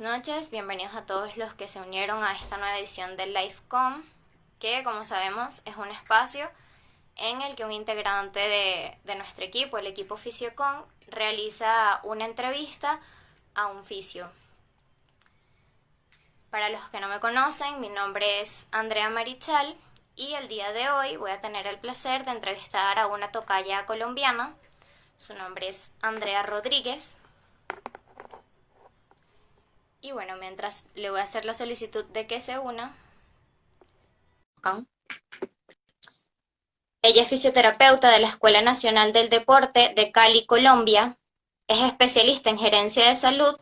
noches, bienvenidos a todos los que se unieron a esta nueva edición del LiveCom, que como sabemos es un espacio en el que un integrante de nuestro equipo, el equipo Fisiocom, realiza una entrevista a un fisio. Para los que no me conocen, mi nombre es Andrea Marichal y el día de hoy voy a tener el placer de entrevistar a una tocaya colombiana. Su nombre es Andrea Rodríguez. Y bueno, mientras le voy a hacer la solicitud de que se una. Ella es fisioterapeuta de la Escuela Nacional del Deporte de Cali, Colombia. Es especialista en gerencia de salud,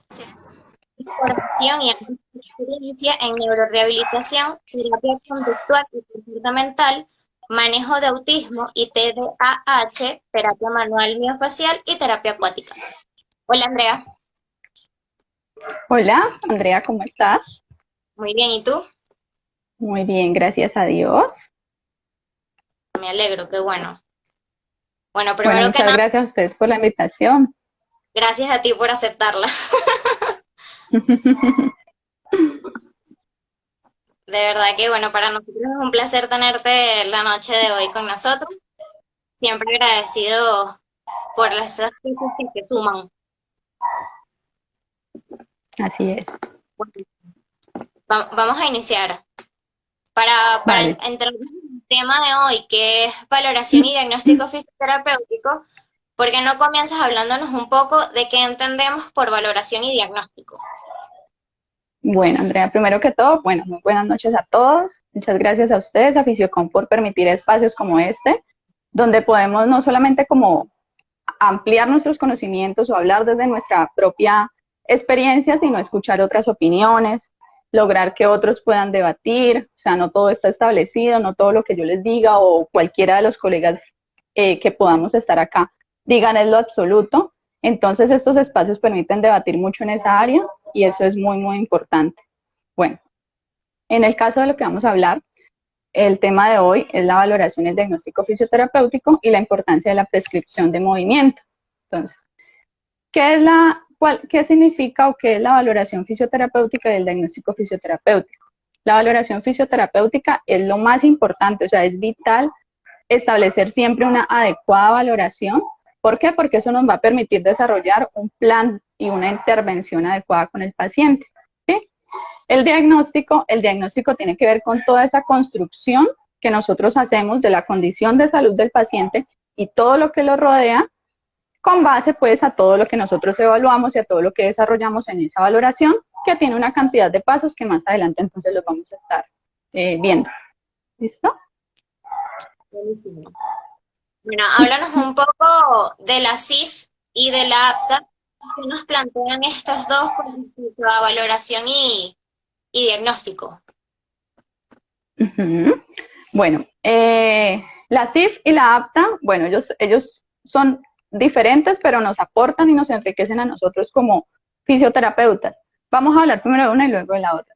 formación y experiencia en neurorehabilitación, terapia conductual y comportamental, manejo de autismo y TDAH, terapia manual miofacial y terapia acuática. Hola, Andrea. Hola, Andrea, ¿cómo estás? Muy bien, ¿y tú? Muy bien, gracias a Dios. Me alegro, qué bueno. Bueno, Bueno, primero que muchas nada, gracias a ustedes por la invitación. gracias a ti por aceptarla. De verdad que, bueno, para nosotros es un placer tenerte la noche de hoy con nosotros. Siempre agradecido por esas cosas que te suman. Así es. Bueno, vamos a iniciar. Para Vale. entrar en el tema de hoy, que es valoración y diagnóstico fisioterapéutico, ¿por qué no comienzas hablándonos un poco de qué entendemos por valoración y diagnóstico? Bueno, Andrea, primero que todo, bueno, muy buenas noches a todos. Muchas gracias a ustedes, a Fisiocom, por permitir espacios como este, donde podemos no solamente como ampliar nuestros conocimientos o hablar desde nuestra propia experiencia, sino escuchar otras opiniones, lograr que otros puedan debatir, o sea, no todo está establecido, no todo lo que yo les diga o cualquiera de los colegas que podamos estar acá digan es lo absoluto. Entonces estos espacios permiten debatir mucho en esa área y eso es muy, muy importante. Bueno, en el caso de lo que vamos a hablar, el tema de hoy es la valoración y el diagnóstico fisioterapéutico y la importancia de la prescripción de movimiento. Entonces, ¿qué significa o qué es la valoración fisioterapéutica y el diagnóstico fisioterapéutico? La valoración fisioterapéutica es lo más importante, o sea, es vital establecer siempre una adecuada valoración. ¿Por qué? Porque eso nos va a permitir desarrollar un plan y una intervención adecuada con el paciente. ¿Sí? El diagnóstico tiene que ver con toda esa construcción que nosotros hacemos de la condición de salud del paciente y todo lo que lo rodea, con base pues a todo lo que nosotros evaluamos y a todo lo que desarrollamos en esa valoración, que tiene una cantidad de pasos que más adelante entonces los vamos a estar viendo. ¿Listo? Buenísimo. Bueno, háblanos un poco de la CIF y de la APTA. ¿Qué nos plantean estos dos con respecto a valoración y diagnóstico? Uh-huh. Bueno, la CIF y la APTA, bueno, ellos son diferentes, pero nos aportan y nos enriquecen a nosotros como fisioterapeutas. Vamos a hablar primero de una y luego de la otra.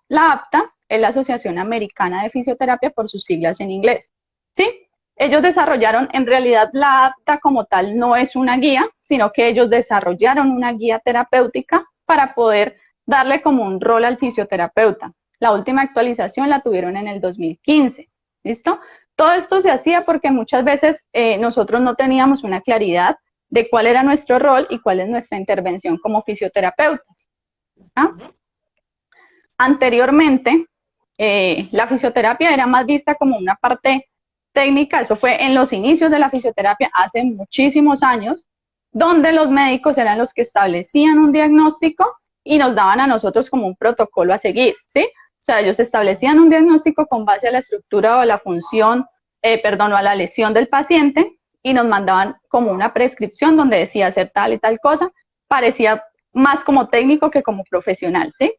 La APTA es la Asociación Americana de Fisioterapia por sus siglas en inglés. ¿Sí? Ellos desarrollaron, en realidad la APTA como tal no es una guía, sino que ellos desarrollaron una guía terapéutica para poder darle como un rol al fisioterapeuta. La última actualización la tuvieron en el 2015. ¿Listo? Todo esto se hacía porque muchas veces nosotros no teníamos una claridad de cuál era nuestro rol y cuál es nuestra intervención como fisioterapeutas. ¿Ah? Anteriormente, la fisioterapia era más vista como una parte técnica, eso fue en los inicios de la fisioterapia hace muchísimos años, donde los médicos eran los que establecían un diagnóstico y nos daban a nosotros como un protocolo a seguir, ¿sí? O sea, ellos establecían un diagnóstico con base a la estructura o a la función, o a la lesión del paciente y nos mandaban como una prescripción donde decía hacer tal y tal cosa, parecía más como técnico que como profesional, ¿sí?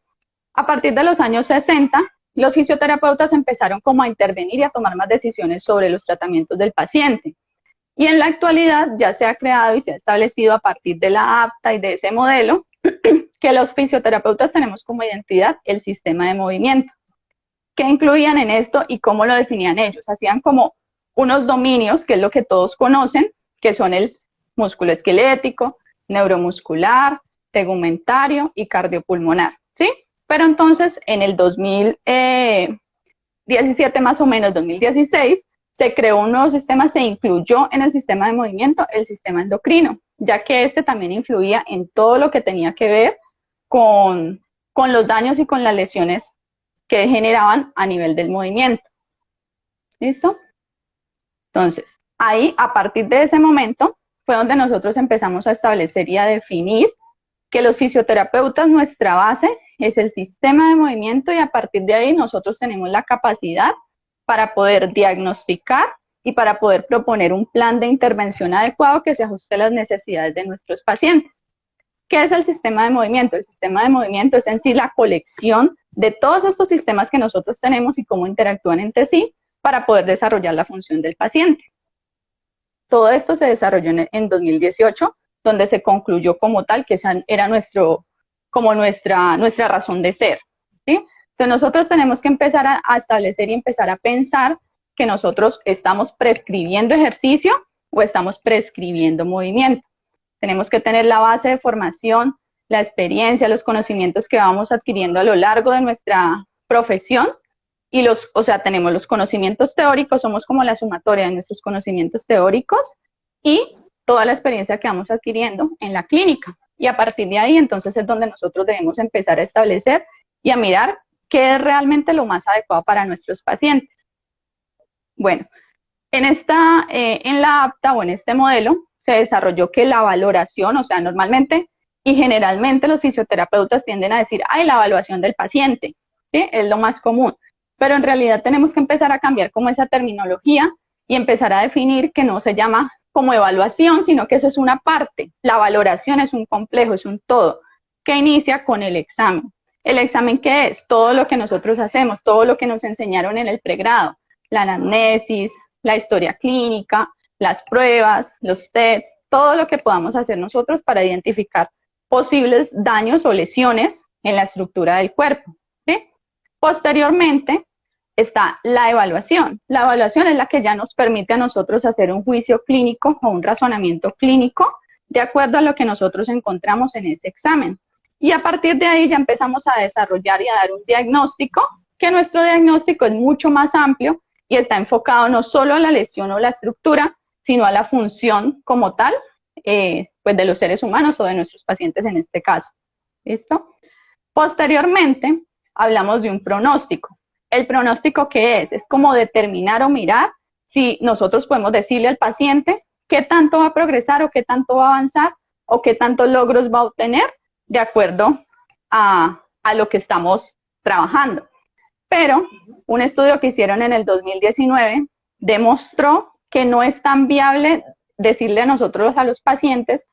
A partir de los años 60, los fisioterapeutas empezaron como a intervenir y a tomar más decisiones sobre los tratamientos del paciente. Y en la actualidad ya se ha creado y se ha establecido a partir de la APTA y de ese modelo que los fisioterapeutas tenemos como identidad el sistema de movimiento. ¿Qué incluían en esto y cómo lo definían ellos? Hacían como unos dominios, que es lo que todos conocen, que son el músculo esquelético, neuromuscular, tegumentario y cardiopulmonar, ¿sí? Pero entonces en el 2017 más o menos, 2016, se creó un nuevo sistema, se incluyó en el sistema de movimiento el sistema endocrino, ya que este también influía en todo lo que tenía que ver con los daños y con las lesiones que generaban a nivel del movimiento. ¿Listo? Entonces, ahí, a partir de ese momento, fue donde nosotros empezamos a establecer y a definir que los fisioterapeutas, nuestra base es el sistema de movimiento, y a partir de ahí nosotros tenemos la capacidad para poder diagnosticar y para poder proponer un plan de intervención adecuado que se ajuste a las necesidades de nuestros pacientes. ¿Qué es el sistema de movimiento? El sistema de movimiento es en sí la colección de todos estos sistemas que nosotros tenemos y cómo interactúan entre sí para poder desarrollar la función del paciente. Todo esto se desarrolló en 2018, donde se concluyó como tal que esa era nuestra razón de ser, ¿sí? Entonces nosotros tenemos que empezar a establecer y empezar a pensar que nosotros estamos prescribiendo ejercicio o estamos prescribiendo movimiento. Tenemos que tener la base de formación, la experiencia, los conocimientos que vamos adquiriendo a lo largo de nuestra profesión, y tenemos los conocimientos teóricos, somos como la sumatoria de nuestros conocimientos teóricos y toda la experiencia que vamos adquiriendo en la clínica. Y a partir de ahí, entonces, es donde nosotros debemos empezar a establecer y a mirar qué es realmente lo más adecuado para nuestros pacientes. Bueno, en la APTA o en este modelo se desarrolló que la valoración, o sea, normalmente y generalmente los fisioterapeutas tienden a decir, ay, la evaluación del paciente, ¿sí? Es lo más común. Pero en realidad tenemos que empezar a cambiar como esa terminología y empezar a definir que no se llama como evaluación, sino que eso es una parte. La valoración es un complejo, es un todo, que inicia con el examen. ¿El examen qué es? Todo lo que nosotros hacemos, todo lo que nos enseñaron en el pregrado, la anamnesis, la historia clínica, las pruebas, los tests, todo lo que podamos hacer nosotros para identificar posibles daños o lesiones en la estructura del cuerpo, ¿sí? Posteriormente está la evaluación. La evaluación es la que ya nos permite a nosotros hacer un juicio clínico o un razonamiento clínico de acuerdo a lo que nosotros encontramos en ese examen. Y a partir de ahí ya empezamos a desarrollar y a dar un diagnóstico, que nuestro diagnóstico es mucho más amplio y está enfocado no solo a la lesión o la estructura, sino a la función como tal, pues de los seres humanos o de nuestros pacientes en este caso. ¿Listo? Posteriormente, hablamos de un pronóstico. ¿El pronóstico qué es? Es como determinar o mirar si nosotros podemos decirle al paciente qué tanto va a progresar o qué tanto va a avanzar o qué tantos logros va a obtener de acuerdo a lo que estamos trabajando. Pero un estudio que hicieron en el 2019 demostró que no es tan viable decirle a nosotros, a los pacientes,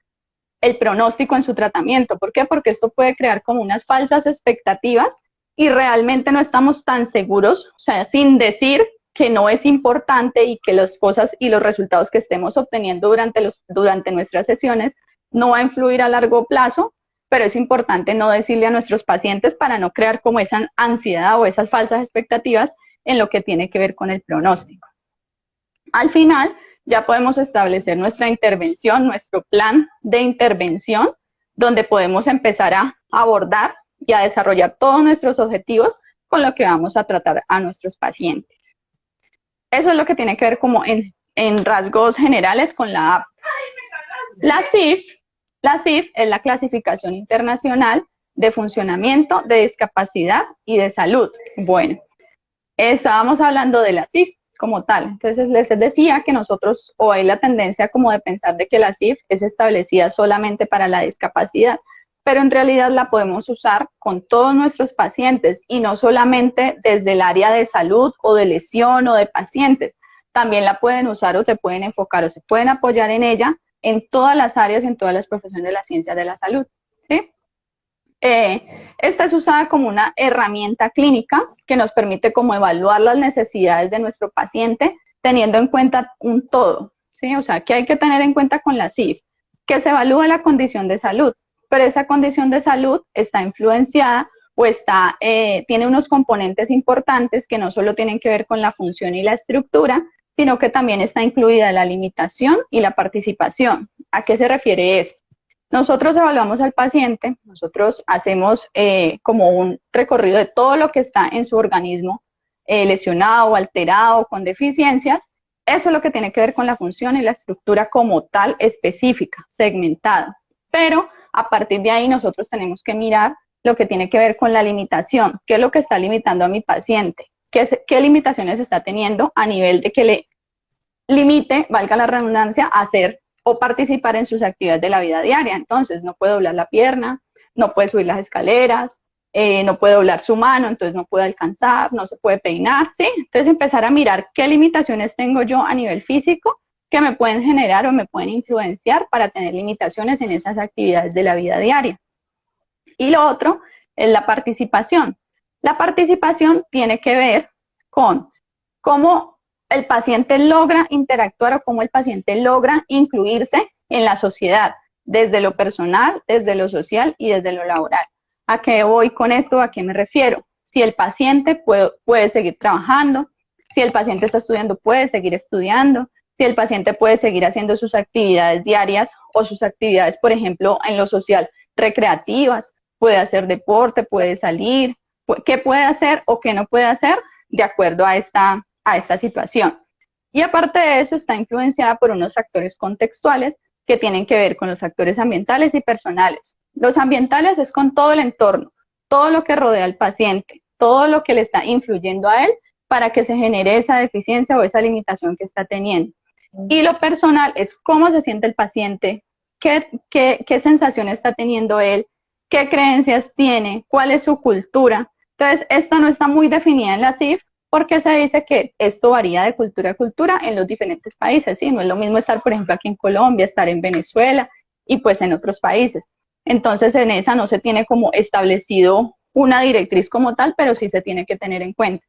el pronóstico en su tratamiento. ¿Por qué? Porque esto puede crear como unas falsas expectativas y realmente no estamos tan seguros, o sea, sin decir que no es importante y que las cosas y los resultados que estemos obteniendo durante nuestras sesiones no va a influir a largo plazo, pero es importante no decirle a nuestros pacientes para no crear como esa ansiedad o esas falsas expectativas en lo que tiene que ver con el pronóstico. Al final, ya podemos establecer nuestra intervención, nuestro plan de intervención, donde podemos empezar a abordar y a desarrollar todos nuestros objetivos con lo que vamos a tratar a nuestros pacientes. Eso es lo que tiene que ver como en rasgos generales con la APTA. La CIF es la Clasificación Internacional de Funcionamiento, de Discapacidad y de Salud. Bueno, estábamos hablando de la CIF como tal. Entonces les decía que nosotros, o hay la tendencia como de pensar de que la CIF es establecida solamente para la discapacidad, pero en realidad la podemos usar con todos nuestros pacientes y no solamente desde el área de salud o de lesión o de pacientes. También la pueden usar o se pueden enfocar o se pueden apoyar en ella en todas las áreas, en todas las profesiones de la ciencia de la salud, ¿sí? Esta es usada como una herramienta clínica que nos permite como evaluar las necesidades de nuestro paciente teniendo en cuenta un todo, ¿sí? O sea, ¿qué hay que tener en cuenta con la CIF? Que se evalúa la condición de salud, pero esa condición de salud está influenciada o tiene unos componentes importantes que no solo tienen que ver con la función y la estructura, sino que también está incluida la limitación y la participación. ¿A qué se refiere esto? Nosotros evaluamos al paciente, nosotros hacemos como un recorrido de todo lo que está en su organismo lesionado, alterado, con deficiencias. Eso es lo que tiene que ver con la función y la estructura como tal específica, segmentada. Pero a partir de ahí nosotros tenemos que mirar lo que tiene que ver con la limitación. ¿Qué es lo que está limitando a mi paciente? ¿Qué limitaciones está teniendo a nivel de que le limite, valga la redundancia, a hacer o participar en sus actividades de la vida diaria? Entonces, no puede doblar la pierna, no puede subir las escaleras, no puede doblar su mano, entonces no puede alcanzar, no se puede peinar, ¿sí? Entonces, empezar a mirar qué limitaciones tengo yo a nivel físico que me pueden generar o me pueden influenciar para tener limitaciones en esas actividades de la vida diaria. Y lo otro es la participación. La participación tiene que ver con cómo el paciente logra interactuar o cómo el paciente logra incluirse en la sociedad, desde lo personal, desde lo social y desde lo laboral. ¿A qué voy con esto? ¿A qué me refiero? Si el paciente puede seguir trabajando, si el paciente está estudiando, puede seguir estudiando, si el paciente puede seguir haciendo sus actividades diarias o sus actividades, por ejemplo, en lo social, recreativas, puede hacer deporte, puede salir, qué puede hacer o qué no puede hacer de acuerdo a esta situación. Y aparte de eso, está influenciada por unos factores contextuales que tienen que ver con los factores ambientales y personales. Los ambientales es con todo el entorno, todo lo que rodea al paciente, todo lo que le está influyendo a él para que se genere esa deficiencia o esa limitación que está teniendo. Y lo personal es cómo se siente el paciente, qué sensación está teniendo él, qué creencias tiene, cuál es su cultura. Entonces, esta no está muy definida en la CIF porque se dice que esto varía de cultura a cultura en los diferentes países, ¿sí? No es lo mismo estar, por ejemplo, aquí en Colombia, estar en Venezuela y pues en otros países. Entonces, en esa no se tiene como establecido una directriz como tal, pero sí se tiene que tener en cuenta.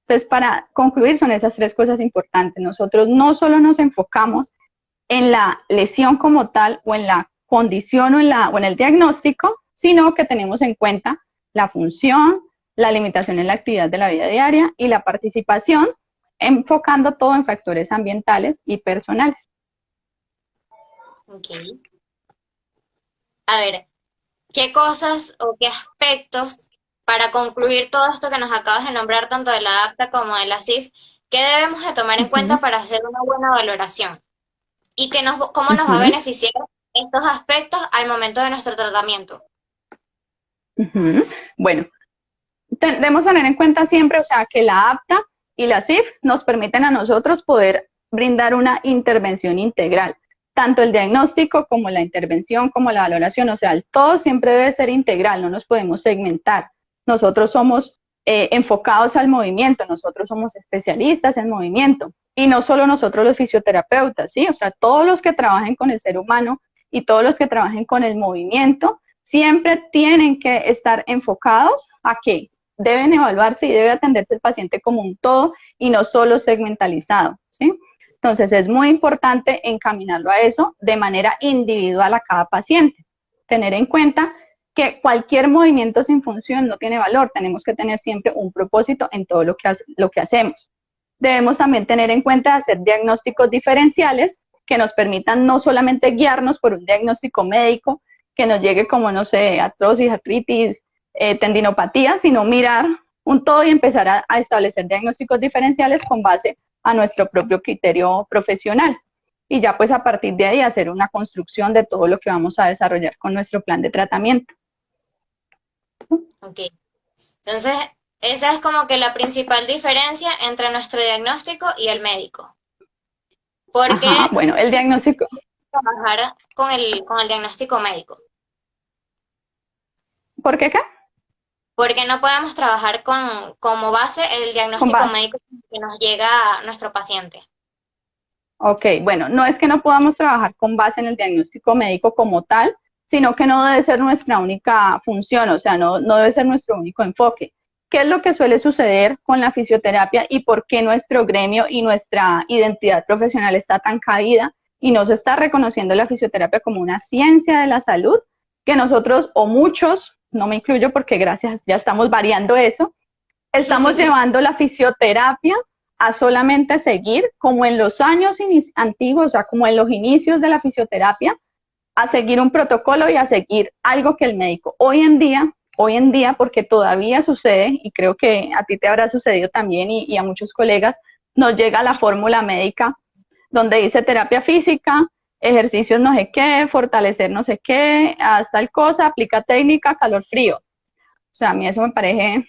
Entonces, para concluir, son esas tres cosas importantes. Nosotros no solo nos enfocamos en la lesión como tal o en la condición o en el diagnóstico, sino que tenemos en cuenta la función, la limitación en la actividad de la vida diaria y la participación, enfocando todo en factores ambientales y personales. Ok. A ver, ¿qué cosas o qué aspectos, para concluir todo esto que nos acabas de nombrar, tanto de la APTA como de la CIF, qué debemos de tomar en cuenta para hacer una buena valoración? ¿Y cómo nos va a beneficiar estos aspectos al momento de nuestro tratamiento? Bueno, debemos tener en cuenta siempre, o sea, que la APTA y la CIF nos permiten a nosotros poder brindar una intervención integral. Tanto el diagnóstico como la intervención, como la valoración, o sea, todo siempre debe ser integral, no nos podemos segmentar. Nosotros somos enfocados al movimiento, nosotros somos especialistas en movimiento. Y no solo nosotros los fisioterapeutas, ¿sí? O sea, todos los que trabajen con el ser humano y todos los que trabajen con el movimiento, siempre tienen que estar enfocados a que deben evaluarse y debe atenderse el paciente como un todo y no solo segmentalizado, ¿sí? Entonces es muy importante encaminarlo a eso de manera individual a cada paciente. Tener en cuenta que cualquier movimiento sin función no tiene valor, tenemos que tener siempre un propósito en todo lo que hacemos. Debemos también tener en cuenta hacer diagnósticos diferenciales que nos permitan no solamente guiarnos por un diagnóstico médico, que nos llegue como, no sé, artrosis, artritis, tendinopatía, sino mirar un todo y empezar a establecer diagnósticos diferenciales con base a nuestro propio criterio profesional. Y ya pues a partir de ahí hacer una construcción de todo lo que vamos a desarrollar con nuestro plan de tratamiento. Ok. Entonces, esa es como que la principal diferencia entre nuestro diagnóstico y el médico. Porque bueno, el diagnóstico. trabajar con el diagnóstico médico. ¿Por qué qué? Porque no podemos trabajar como base el diagnóstico médico que nos llega a nuestro paciente. Ok, bueno, no es que no podamos trabajar con base en el diagnóstico médico como tal, sino que no debe ser nuestra única función, o sea, no debe ser nuestro único enfoque. ¿Qué es lo que suele suceder con la fisioterapia y por qué nuestro gremio y nuestra identidad profesional está tan caída y no se está reconociendo la fisioterapia como una ciencia de la salud? Que nosotros, o muchos, no me incluyo porque gracias, ya estamos variando eso, estamos llevando la fisioterapia a solamente seguir como en los años antiguos, o sea, como en los inicios de la fisioterapia, a seguir un protocolo y a seguir algo que el médico hoy en día, porque todavía sucede, y creo que a ti te habrá sucedido también y a muchos colegas, nos llega la fórmula médica donde dice terapia física, ejercicios no sé qué, fortalecer no sé qué, haz tal cosa, aplica técnica, calor frío. O sea, a mí eso me parece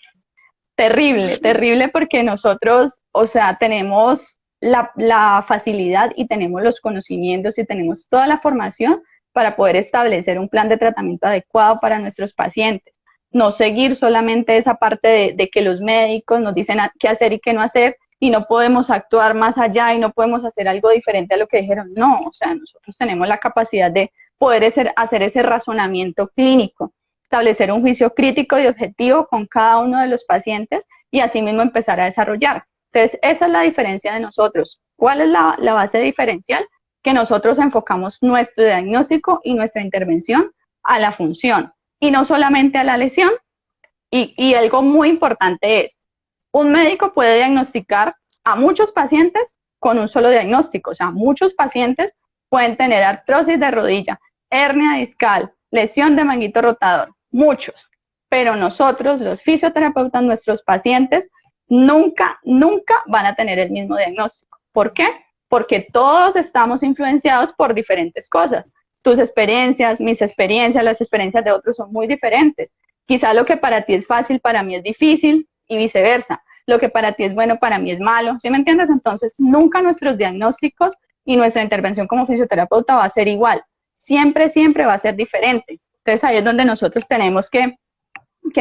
terrible, terrible porque nosotros, o sea, tenemos la facilidad y tenemos los conocimientos y tenemos toda la formación para poder establecer un plan de tratamiento adecuado para nuestros pacientes. No seguir solamente esa parte de que los médicos nos dicen qué hacer y qué no hacer y no podemos actuar más allá y no podemos hacer algo diferente a lo que dijeron. No, o sea, nosotros tenemos la capacidad de poder hacer ese razonamiento clínico, establecer un juicio crítico y objetivo con cada uno de los pacientes y así mismo empezar a desarrollar. Entonces, esa es la diferencia de nosotros. ¿Cuál es la base diferencial? Que nosotros enfocamos nuestro diagnóstico y nuestra intervención a la función y no solamente a la lesión. Y algo muy importante es, un médico puede diagnosticar a muchos pacientes con un solo diagnóstico. O sea, muchos pacientes pueden tener artrosis de rodilla, hernia discal, lesión de manguito rotador, muchos. Pero nosotros, los fisioterapeutas, nuestros pacientes, nunca van a tener el mismo diagnóstico. ¿Por qué? Porque todos estamos influenciados por diferentes cosas. Tus experiencias, mis experiencias, las experiencias de otros son muy diferentes. Quizá lo que para ti es fácil, para mí es difícil y viceversa. Lo que para ti es bueno, para mí es malo. ¿Sí me entiendes? Entonces, nunca nuestros diagnósticos y nuestra intervención como fisioterapeuta va a ser igual. Siempre va a ser diferente. Entonces, ahí es donde nosotros tenemos que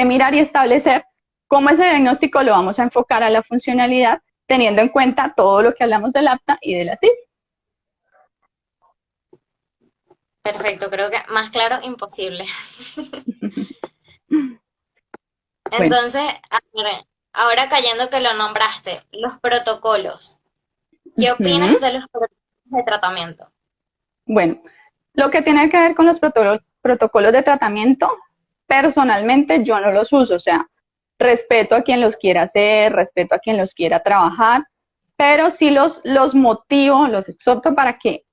mirar y establecer cómo ese diagnóstico lo vamos a enfocar a la funcionalidad, teniendo en cuenta todo lo que hablamos del APTA y de la CIF. Perfecto, creo que más claro imposible. Bueno. Entonces, ahora cayendo que lo nombraste, los protocolos. ¿Qué opinas de los protocolos de tratamiento? Bueno, lo que tiene que ver con los protocolos de tratamiento, personalmente yo no los uso, o sea, respeto a quien los quiera hacer, respeto a quien los quiera trabajar, pero sí los motivo, los exhorto para que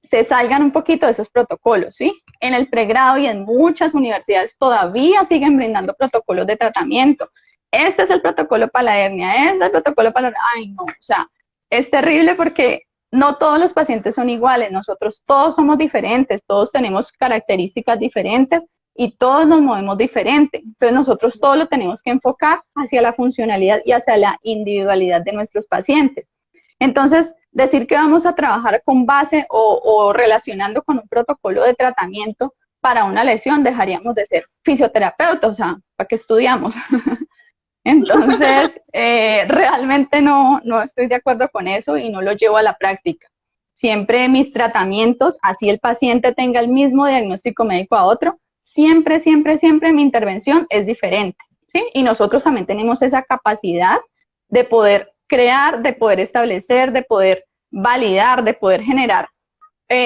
se salgan un poquito de esos protocolos, ¿sí? En el pregrado y en muchas universidades todavía siguen brindando protocolos de tratamiento. Este es el protocolo para la hernia, este es el protocolo para la... Ay, no, o sea, es terrible porque no todos los pacientes son iguales, nosotros todos somos diferentes, todos tenemos características diferentes y todos nos movemos diferente. Entonces nosotros todo lo tenemos que enfocar hacia la funcionalidad y hacia la individualidad de nuestros pacientes. Entonces, decir que vamos a trabajar con base o relacionando con un protocolo de tratamiento para una lesión, dejaríamos de ser fisioterapeutas, o sea, ¿para qué estudiamos? Entonces, realmente no estoy de acuerdo con eso y no lo llevo a la práctica. Siempre mis tratamientos, así el paciente tenga el mismo diagnóstico médico a otro, siempre mi intervención es diferente, ¿sí? Y nosotros también tenemos esa capacidad de poder crear, de poder establecer, de poder validar, de poder generar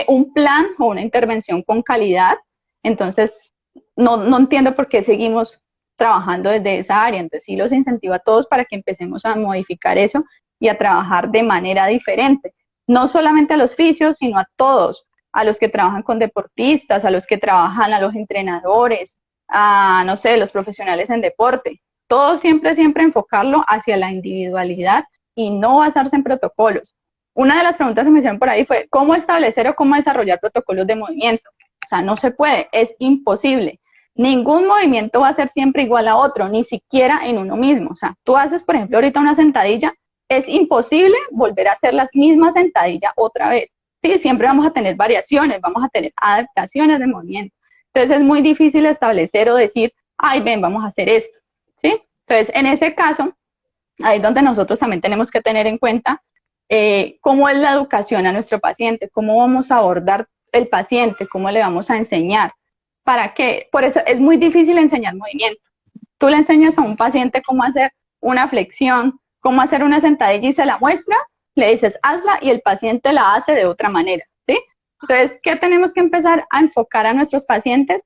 un plan o una intervención con calidad. Entonces, no entiendo por qué seguimos trabajando desde esa área. Entonces, sí los incentivo a todos para que empecemos a modificar eso y a trabajar de manera diferente. No solamente a los fisios, sino a todos, a los que trabajan con deportistas, a los que trabajan, a los entrenadores, a, no sé, los profesionales en deporte. Todo siempre enfocarlo hacia la individualidad y no basarse en protocolos. Una de las preguntas que me hicieron por ahí fue, ¿cómo establecer o cómo desarrollar protocolos de movimiento? O sea, no se puede, es imposible. Ningún movimiento va a ser siempre igual a otro, ni siquiera en uno mismo. O sea, tú haces, por ejemplo, ahorita una sentadilla, es imposible volver a hacer las mismas sentadillas otra vez. Sí, siempre vamos a tener variaciones, vamos a tener adaptaciones de movimiento. Entonces es muy difícil establecer o decir, ay, ven, vamos a hacer esto. ¿Sí? Entonces, en ese caso, ahí es donde nosotros también tenemos que tener en cuenta cómo es la educación a nuestro paciente, cómo vamos a abordar el paciente, cómo le vamos a enseñar. ¿Para qué? Por eso es muy difícil enseñar movimiento. Tú le enseñas a un paciente cómo hacer una flexión, cómo hacer una sentadilla y se la muestra, le dices, hazla y el paciente la hace de otra manera, ¿sí? Entonces, ¿qué tenemos que empezar a enfocar a nuestros pacientes?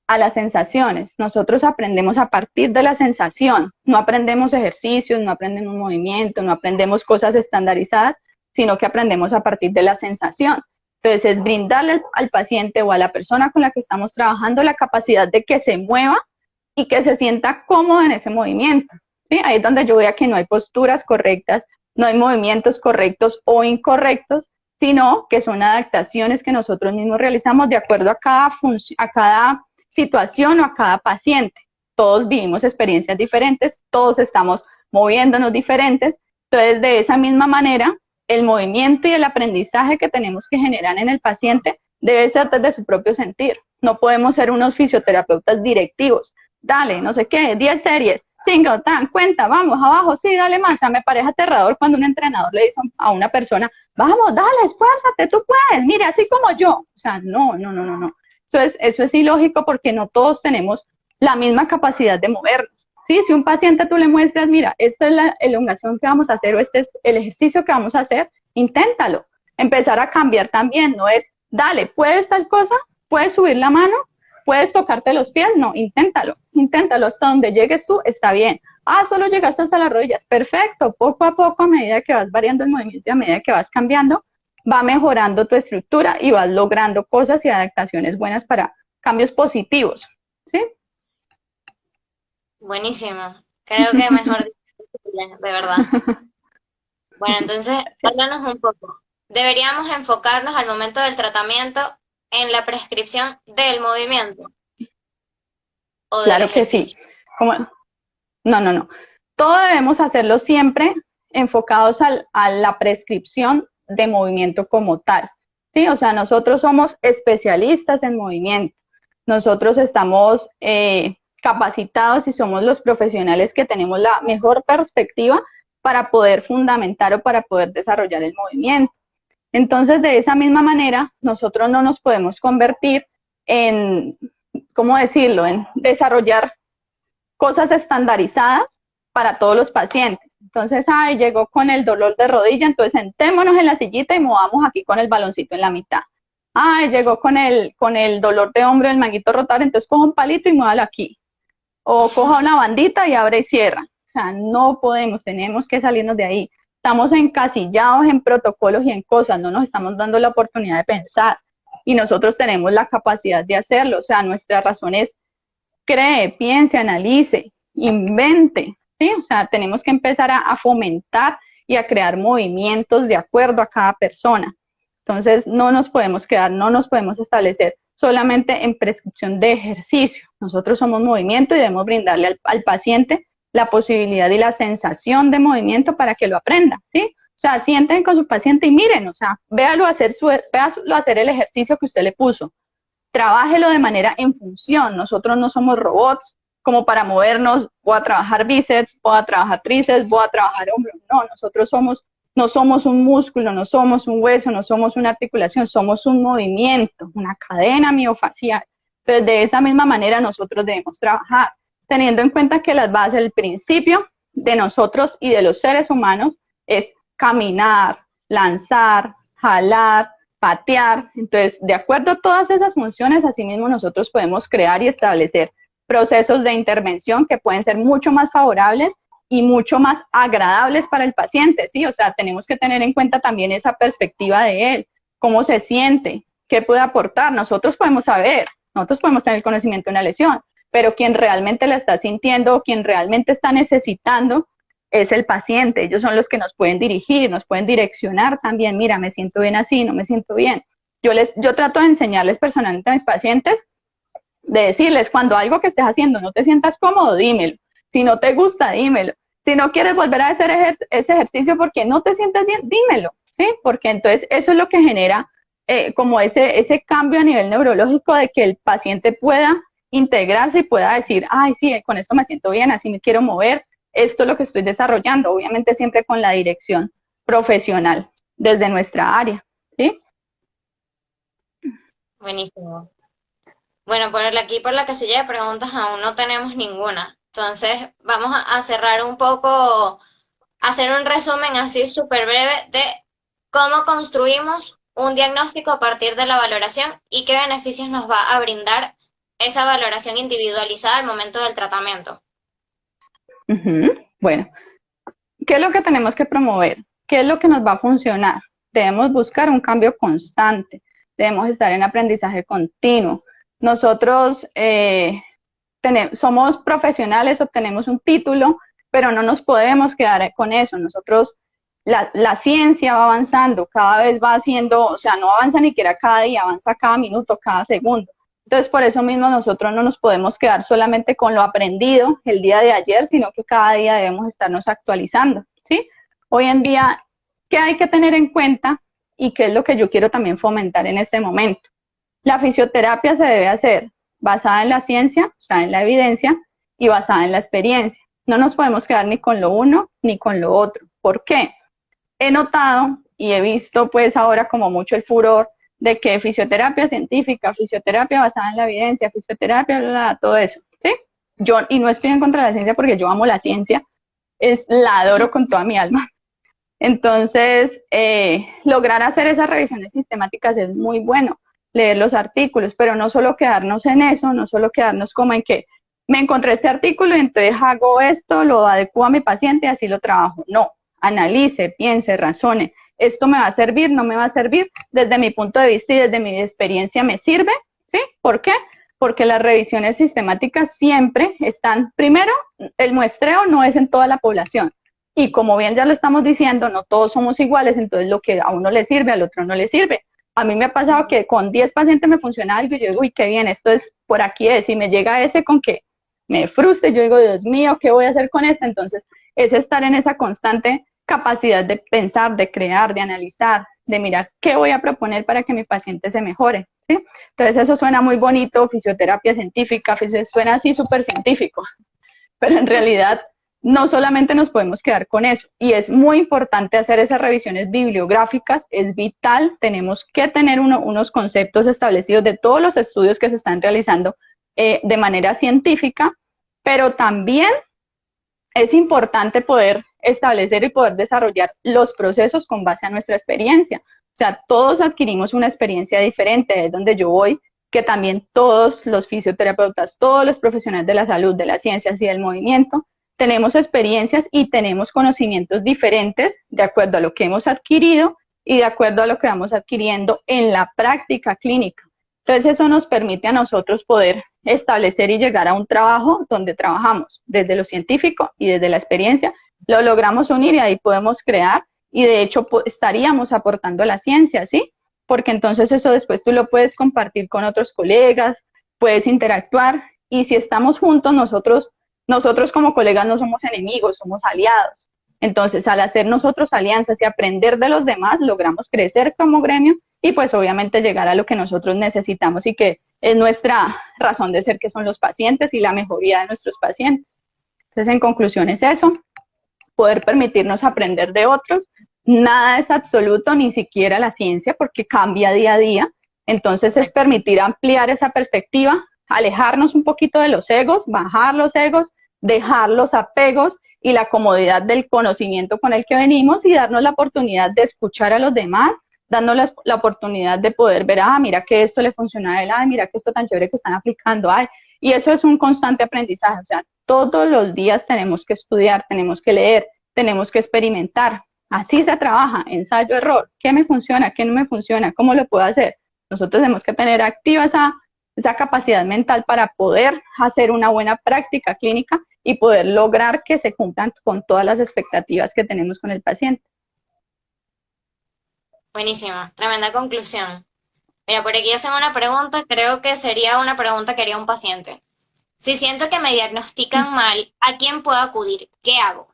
A las sensaciones. Nosotros aprendemos a partir de la sensación, no aprendemos ejercicios, no aprendemos movimiento, no aprendemos cosas estandarizadas, sino que aprendemos a partir de la sensación. Entonces es brindarle al paciente o a la persona con la que estamos trabajando la capacidad de que se mueva y que se sienta cómodo en ese movimiento, ¿sí? Ahí es donde yo vea que no hay posturas correctas, no hay movimientos correctos o incorrectos, sino que son adaptaciones que nosotros mismos realizamos de acuerdo a cada situación o a cada paciente. Todos vivimos experiencias diferentes, todos estamos moviéndonos diferentes, entonces de esa misma manera el movimiento y el aprendizaje que tenemos que generar en el paciente debe ser desde su propio sentir. No podemos ser unos fisioterapeutas directivos. Dale, no sé qué, 10 series, 5, tan, cuenta, vamos, abajo, sí, dale más. O sea, me parece aterrador cuando un entrenador le dice a una persona, vamos, dale, esfuérzate, tú puedes, mire, así como yo. O sea, no. Eso es ilógico porque no todos tenemos la misma capacidad de movernos. ¿Sí? Si un paciente tú le muestras, mira, esta es la elongación que vamos a hacer o este es el ejercicio que vamos a hacer, inténtalo. Empezar a cambiar también, no es, dale, ¿puedes tal cosa? ¿Puedes subir la mano? ¿Puedes tocarte los pies? No, inténtalo hasta donde llegues tú, está bien. Ah, solo llegaste hasta las rodillas, perfecto, poco a poco, a medida que vas variando el movimiento y a medida que vas cambiando, va mejorando tu estructura y vas logrando cosas y adaptaciones buenas para cambios positivos, ¿sí? Buenísimo. Creo que mejor dicho, de verdad. Bueno, entonces, háblanos un poco. Deberíamos enfocarnos al momento del tratamiento en la prescripción del movimiento o del Claro que sí. ejercicio. No. Todo debemos hacerlo siempre enfocados a la prescripción de movimiento como tal, ¿sí? O sea, nosotros somos especialistas en movimiento. Nosotros estamos capacitados y somos los profesionales que tenemos la mejor perspectiva para poder fundamentar o para poder desarrollar el movimiento. Entonces, de esa misma manera, nosotros no nos podemos convertir en, ¿cómo decirlo?, en desarrollar cosas estandarizadas para todos los pacientes. Entonces, ay, llegó con el dolor de rodilla, entonces sentémonos en la sillita y movamos aquí con el baloncito en la mitad. Ay, llegó con el dolor de hombro, el manguito rotador, entonces coja un palito y muévalo aquí. O coja una bandita y abre y cierra. O sea, no podemos, tenemos que salirnos de ahí. Estamos encasillados en protocolos y en cosas, no nos estamos dando la oportunidad de pensar. Y nosotros tenemos la capacidad de hacerlo. O sea, nuestra razón es cree, piense, analice, invente, ¿sí? O sea, tenemos que empezar a fomentar y a crear movimientos de acuerdo a cada persona. Entonces, no nos podemos quedar, no nos podemos establecer solamente en prescripción de ejercicio. Nosotros somos movimiento y debemos brindarle al paciente la posibilidad y la sensación de movimiento para que lo aprenda, ¿sí? O sea, sienten con su paciente y miren, o sea, véalo hacer el ejercicio que usted le puso. Trabájelo de manera en función. Nosotros no somos robots como para movernos, voy a trabajar bíceps, voy a trabajar tríceps, voy a trabajar hombros. No, nosotros no somos un músculo, no somos un hueso, no somos una articulación, somos un movimiento, una cadena miofacial. Entonces, de esa misma manera nosotros debemos trabajar, teniendo en cuenta que las bases, el principio de nosotros y de los seres humanos es caminar, lanzar, jalar, patear. Entonces, de acuerdo a todas esas funciones, asimismo nosotros podemos crear y establecer procesos de intervención que pueden ser mucho más favorables y mucho más agradables para el paciente, ¿sí? O sea, tenemos que tener en cuenta también esa perspectiva de él, cómo se siente, qué puede aportar. Nosotros podemos saber, nosotros podemos tener conocimiento de una lesión, pero quien realmente la está sintiendo, quien realmente está necesitando, es el paciente. Ellos son los que nos pueden dirigir, nos pueden direccionar también. Mira, me siento bien así, no me siento bien. Yo trato de enseñarles personalmente a mis pacientes, de decirles, cuando algo que estés haciendo no te sientas cómodo, dímelo. Si no te gusta, dímelo. Si no quieres volver a hacer ese ejercicio porque no te sientes bien, dímelo, ¿sí? Porque entonces eso es lo que genera como ese cambio a nivel neurológico de que el paciente pueda integrarse y pueda decir, ay, sí, con esto me siento bien, así me quiero mover, esto es lo que estoy desarrollando, obviamente siempre con la dirección profesional desde nuestra área, ¿sí? Buenísimo. Bueno, aquí por la casilla de preguntas aún no tenemos ninguna. Entonces, vamos a cerrar un poco, hacer un resumen así súper breve de cómo construimos un diagnóstico a partir de la valoración y qué beneficios nos va a brindar esa valoración individualizada al momento del tratamiento. Bueno, ¿qué es lo que tenemos que promover? ¿Qué es lo que nos va a funcionar? Debemos buscar un cambio constante. debemos estar en aprendizaje continuo. Nosotros somos profesionales, obtenemos un título, pero no nos podemos quedar con eso. Nosotros, la ciencia va avanzando, cada vez va haciendo, o sea, no avanza ni siquiera cada día, avanza cada minuto, cada segundo. Entonces, por eso mismo nosotros no nos podemos quedar solamente con lo aprendido el día de ayer, sino que cada día debemos estarnos actualizando, ¿sí? Hoy en día, ¿qué hay que tener en cuenta? Y qué es lo que yo quiero también fomentar en este momento. La fisioterapia se debe hacer basada en la ciencia, o sea, en la evidencia, y basada en la experiencia. No nos podemos quedar ni con lo uno ni con lo otro. ¿Por qué? He notado y he visto pues ahora como mucho el furor de que fisioterapia científica, fisioterapia basada en la evidencia, fisioterapia, todo eso, ¿sí? Y no estoy en contra de la ciencia porque yo amo la ciencia, la adoro con toda mi alma. Entonces, lograr hacer esas revisiones sistemáticas es muy bueno, leer los artículos, pero no solo quedarnos en eso, no solo quedarnos como en que me encontré este artículo y entonces hago esto, lo adecuo a mi paciente y así lo trabajo. No, analice, piense, razone. ¿Esto me va a servir? ¿No me va a servir? Desde mi punto de vista y desde mi experiencia me sirve, ¿sí? ¿Por qué? Porque las revisiones sistemáticas siempre están, primero, el muestreo no es en toda la población. Y como bien ya lo estamos diciendo, no todos somos iguales, entonces lo que a uno le sirve, al otro no le sirve. A mí me ha pasado que con 10 pacientes me funciona algo y yo digo, uy, qué bien, esto es por aquí es. Y me llega ese con que me frustre, yo digo, Dios mío, ¿qué voy a hacer con esto? Entonces, es estar en esa constante capacidad de pensar, de crear, de analizar, de mirar qué voy a proponer para que mi paciente se mejore, ¿sí? Entonces, eso suena muy bonito, fisioterapia científica, suena así súper científico, pero en realidad no solamente nos podemos quedar con eso, y es muy importante hacer esas revisiones bibliográficas, es vital, tenemos que tener unos conceptos establecidos de todos los estudios que se están realizando de manera científica, pero también es importante poder establecer y poder desarrollar los procesos con base a nuestra experiencia. O sea, todos adquirimos una experiencia diferente, es donde yo voy, que también todos los fisioterapeutas, todos los profesionales de la salud, de las ciencias y del movimiento, tenemos experiencias y tenemos conocimientos diferentes de acuerdo a lo que hemos adquirido y de acuerdo a lo que vamos adquiriendo en la práctica clínica. Entonces eso nos permite a nosotros poder establecer y llegar a un trabajo donde trabajamos desde lo científico y desde la experiencia, lo logramos unir y ahí podemos crear y de hecho estaríamos aportando a la ciencia, ¿sí? Porque entonces eso después tú lo puedes compartir con otros colegas, puedes interactuar y si estamos juntos nosotros como colegas no somos enemigos, somos aliados. Entonces, al hacer nosotros alianzas y aprender de los demás, logramos crecer como gremio y pues obviamente llegar a lo que nosotros necesitamos y que es nuestra razón de ser, que son los pacientes y la mejoría de nuestros pacientes. Entonces, en conclusión es eso, poder permitirnos aprender de otros. Nada es absoluto, ni siquiera la ciencia, porque cambia día a día. Entonces, es permitir ampliar esa perspectiva, alejarnos un poquito de los egos, bajar los egos, dejar los apegos y la comodidad del conocimiento con el que venimos y darnos la oportunidad de escuchar a los demás, darnos la oportunidad de poder ver, mira que esto le funciona a él, mira que esto tan chévere que están aplicando, y eso es un constante aprendizaje, o sea, todos los días tenemos que estudiar, tenemos que leer, tenemos que experimentar, así se trabaja, ensayo, error, ¿qué me funciona, qué no me funciona, cómo lo puedo hacer? Nosotros tenemos que tener activa esa capacidad mental para poder hacer una buena práctica clínica y poder lograr que se cumplan con todas las expectativas que tenemos con el paciente. Buenísima, tremenda conclusión. Mira, por aquí hacen una pregunta, creo que sería una pregunta que haría un paciente. Si siento que me diagnostican mal, ¿a quién puedo acudir? ¿Qué hago?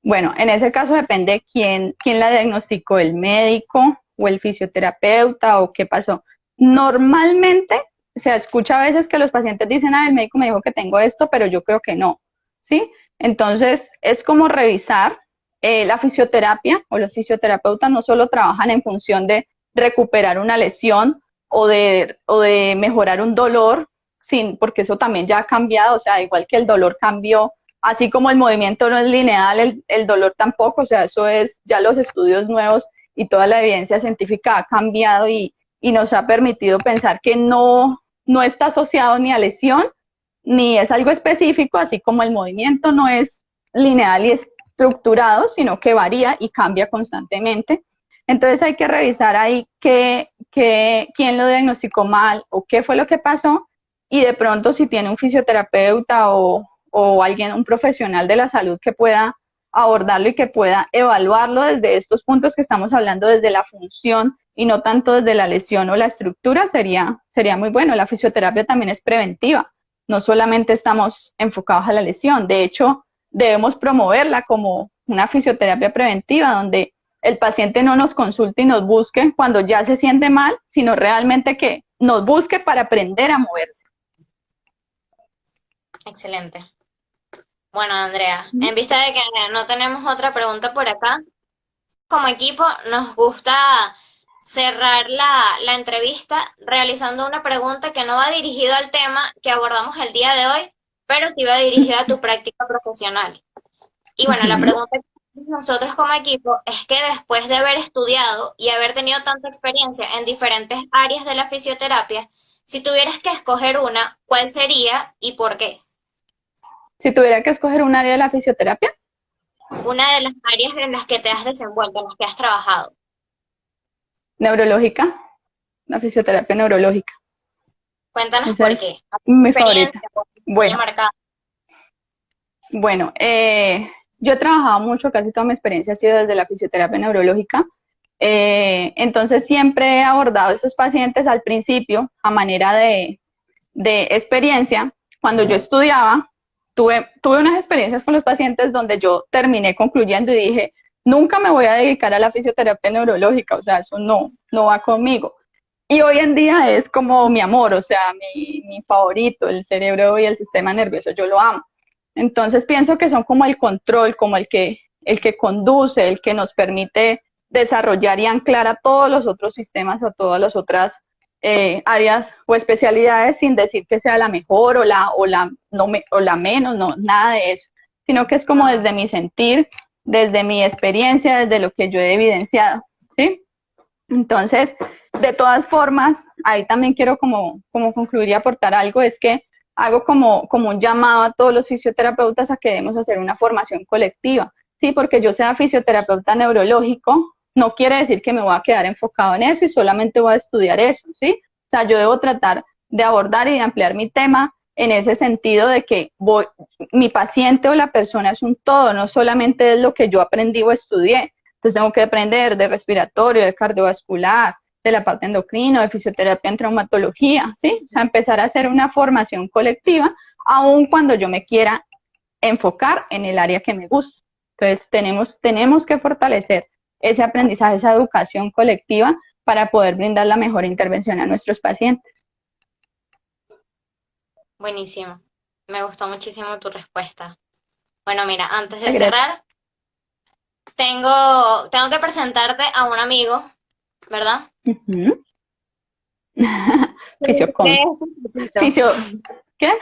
Bueno, en ese caso depende quién la diagnosticó, el médico o el fisioterapeuta o qué pasó. Normalmente se escucha a veces que los pacientes dicen, el médico me dijo que tengo esto, pero yo creo que no, ¿sí? Entonces, es como revisar. La fisioterapia o los fisioterapeutas no solo trabajan en función de recuperar una lesión o de mejorar un dolor, porque eso también ya ha cambiado, o sea, igual que el dolor cambió, así como el movimiento no es lineal, el dolor tampoco, o sea, eso es ya los estudios nuevos y toda la evidencia científica ha cambiado y nos ha permitido pensar que no está asociado ni a lesión, ni es algo específico, así como el movimiento no es lineal y estructurado, sino que varía y cambia constantemente. Entonces hay que revisar ahí quién lo diagnosticó mal o qué fue lo que pasó, y de pronto si tiene un fisioterapeuta o alguien, un profesional de la salud que pueda abordarlo y que pueda evaluarlo desde estos puntos que estamos hablando, desde la función y no tanto desde la lesión o la estructura, sería muy bueno. La fisioterapia también es preventiva, no solamente estamos enfocados a la lesión, de hecho debemos promoverla como una fisioterapia preventiva, donde el paciente no nos consulte y nos busque cuando ya se siente mal, sino realmente que nos busque para aprender a moverse. Excelente. Bueno, Andrea, en vista de que no tenemos otra pregunta por acá, como equipo nos gusta cerrar la entrevista realizando una pregunta que no va dirigido al tema que abordamos el día de hoy, pero sí va dirigida a tu práctica profesional. Y bueno, la pregunta que nosotros como equipo es que después de haber estudiado y haber tenido tanta experiencia en diferentes áreas de la fisioterapia, si tuvieras que escoger una, ¿cuál sería y por qué? Si tuviera que escoger un área de la fisioterapia, Una de las áreas en las que te has desenvuelto, en las que has trabajado. neurológica, la fisioterapia neurológica. Cuéntanos Esa por es qué. mi favorita. Bueno, yo he trabajado mucho, casi toda mi experiencia ha sido desde la fisioterapia neurológica. Entonces siempre he abordado a estos pacientes al principio a manera de experiencia. Cuando yo estudiaba, tuve unas experiencias con los pacientes donde yo terminé concluyendo y dije, nunca me voy a dedicar a la fisioterapia neurológica, o sea, eso no va conmigo. Y hoy en día es como mi amor, o sea, mi favorito, el cerebro y el sistema nervioso, yo lo amo. Entonces pienso que son como el control, como el que conduce, el que nos permite desarrollar y anclar a todos los otros sistemas o todas las otras áreas o especialidades, sin decir que sea la mejor o la menos, no, nada de eso, sino que es como desde mi sentir, desde mi experiencia, desde lo que yo he evidenciado, ¿sí? Entonces, de todas formas, ahí también quiero como concluir y aportar algo, es que hago como un llamado a todos los fisioterapeutas a que debemos hacer una formación colectiva, ¿sí? Porque yo sea fisioterapeuta neurológico, no quiere decir que me voy a quedar enfocado en eso y solamente voy a estudiar eso, ¿sí? O sea, yo debo tratar de abordar y de ampliar mi tema en ese sentido de que mi paciente o la persona es un todo, no solamente es lo que yo aprendí o estudié. Entonces tengo que aprender de respiratorio, de cardiovascular, de la parte endocrina, de fisioterapia en traumatología, ¿sí? O sea, empezar a hacer una formación colectiva, aun cuando yo me quiera enfocar en el área que me gusta. Entonces tenemos que fortalecer ese aprendizaje, esa educación colectiva para poder brindar la mejor intervención a nuestros pacientes. Buenísimo. Me gustó muchísimo tu respuesta. Bueno, mira, antes de cerrar, tengo que presentarte a un amigo, ¿verdad? ¿Qué?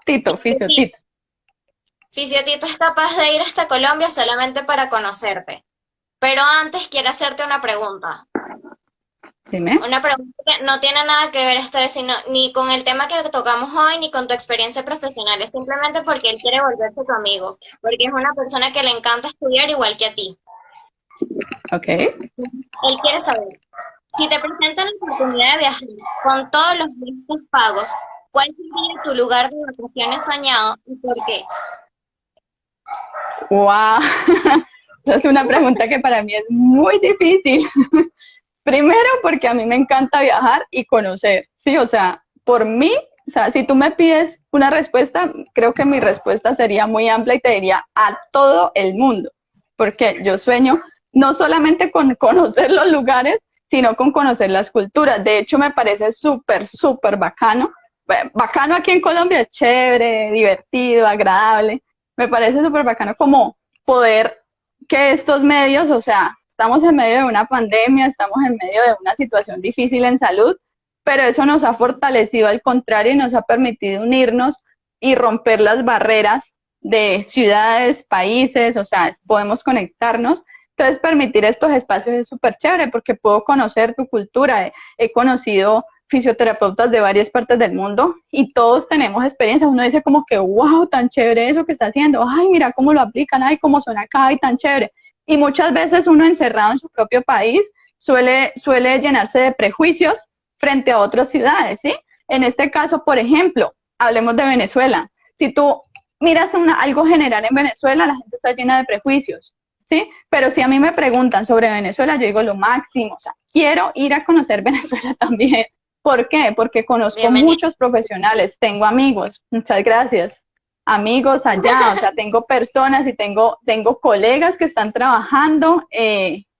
Tito, Fisio Tito. Fisio Tito es capaz de ir hasta Colombia solamente para conocerte. Pero antes quiero hacerte una pregunta. Dime. Una pregunta que no tiene nada que ver esta vez ni con el tema que tocamos hoy, ni con tu experiencia profesional. Es simplemente porque él quiere volverse tu amigo. Porque es una persona que le encanta estudiar igual que a ti. Ok. Él quiere saber, si te presentan la oportunidad de viajar con todos los gastos pagos, ¿cuál sería tu lugar de vacaciones soñado y por qué? ¡Wow! Es una pregunta que para mí es muy difícil. Primero porque a mí me encanta viajar y conocer, ¿sí? O sea, por mí, o sea, si tú me pides una respuesta, creo que mi respuesta sería muy amplia y te diría a todo el mundo, porque yo sueño no solamente con conocer los lugares, sino con conocer las culturas. De hecho, me parece súper, súper bacano. Bacano aquí en Colombia es chévere, divertido, agradable. Me parece súper bacano como poder que estos medios, o sea, estamos en medio de una pandemia, estamos en medio de una situación difícil en salud, pero eso nos ha fortalecido, al contrario, y nos ha permitido unirnos y romper las barreras de ciudades, países, o sea, podemos conectarnos. Entonces, permitir estos espacios es súper chévere porque puedo conocer tu cultura. He conocido fisioterapeutas de varias partes del mundo y todos tenemos experiencias. Uno dice como que, wow, tan chévere eso que está haciendo. Ay, mira cómo lo aplican, ay, cómo son acá, y tan chévere. Y muchas veces uno encerrado en su propio país suele llenarse de prejuicios frente a otras ciudades, ¿sí? En este caso, por ejemplo, hablemos de Venezuela. Si tú miras algo general en Venezuela, la gente está llena de prejuicios, ¿sí? Pero si a mí me preguntan sobre Venezuela, yo digo lo máximo, o sea, quiero ir a conocer Venezuela también. ¿Por qué? Porque conozco Bienvenido. muchos profesionales, tengo amigos, muchas gracias, amigos allá, o sea, tengo personas y tengo colegas que están trabajando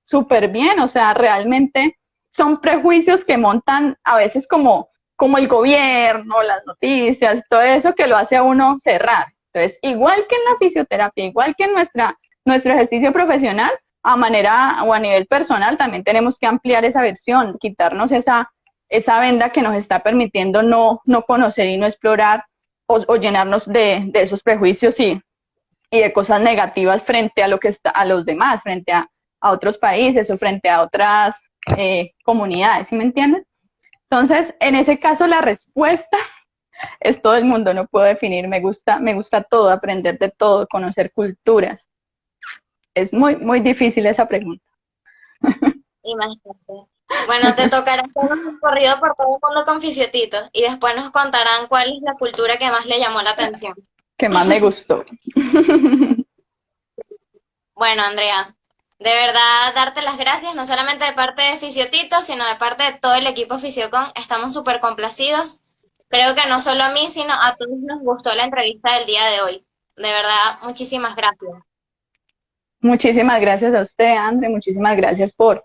súper bien, o sea, realmente son prejuicios que montan a veces como el gobierno, las noticias, todo eso que lo hace a uno cerrar. Entonces, igual que en la fisioterapia, igual que en nuestro ejercicio profesional, a manera o a nivel personal, también tenemos que ampliar esa versión, quitarnos esa venda que nos está permitiendo no conocer y no explorar o llenarnos de esos prejuicios y de cosas negativas frente a lo que está a los demás, frente a otros países o frente a otras comunidades, ¿sí me entienden? Entonces, en ese caso, la respuesta es todo el mundo, no puedo definir, me gusta todo, aprender de todo, conocer culturas. Es muy, muy difícil esa pregunta. Imagínate. Bueno, te tocará hacer un recorrido por todo el mundo con Fisiotito y después nos contarán cuál es la cultura que más le llamó la atención. Que más me gustó. Bueno, Andrea, de verdad darte las gracias, no solamente de parte de Fisiotito, sino de parte de todo el equipo Fisiocon. Estamos súper complacidos. Creo que no solo a mí, sino a todos nos gustó la entrevista del día de hoy. De verdad, muchísimas gracias. Muchísimas gracias a usted, André, muchísimas gracias por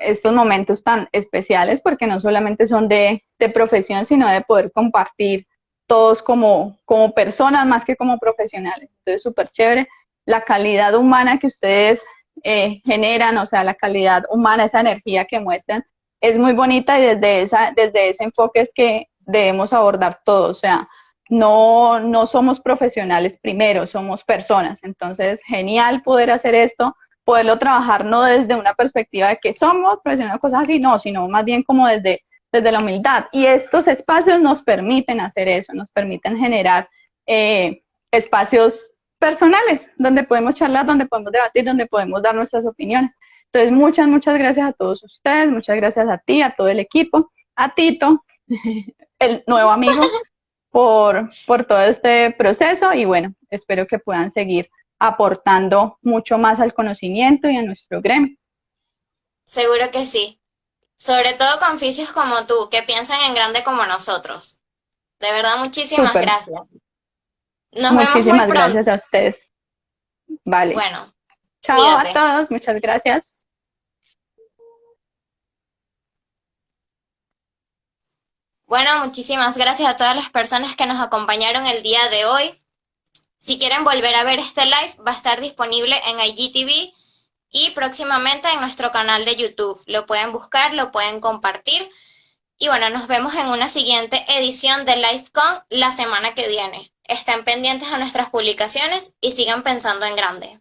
estos momentos tan especiales, porque no solamente son de profesión, sino de poder compartir todos como personas más que como profesionales. Entonces, súper chévere. La calidad humana que ustedes generan, o sea, la calidad humana, esa energía que muestran, es muy bonita y desde ese enfoque es que debemos abordar todo, o sea, no somos profesionales primero, somos personas. Entonces, genial poder hacer esto, poderlo trabajar no desde una perspectiva de que somos profesionales, cosas así, no, sino más bien como desde la humildad. Y estos espacios nos permiten hacer eso, nos permiten generar espacios personales, donde podemos charlar, donde podemos debatir, donde podemos dar nuestras opiniones. Entonces, muchas gracias a todos ustedes, muchas gracias a ti, a todo el equipo, a Tito, el nuevo amigo, por todo este proceso y bueno, espero que puedan seguir aportando mucho más al conocimiento y a nuestro gremio. Seguro que sí. Sobre todo con fisios como tú, que piensan en grande como nosotros. De verdad, muchísimas Súper, gracias. Nos vemos muy muchísimas pronto. gracias a ustedes. Vale, Bueno, chao a cuídate. todos, muchas gracias. Bueno, muchísimas gracias a todas las personas que nos acompañaron el día de hoy. Si quieren volver a ver este live, va a estar disponible en IGTV y próximamente en nuestro canal de YouTube. Lo pueden buscar, lo pueden compartir. Y bueno, nos vemos en una siguiente edición de LiveCon la semana que viene. Estén pendientes a nuestras publicaciones y sigan pensando en grande.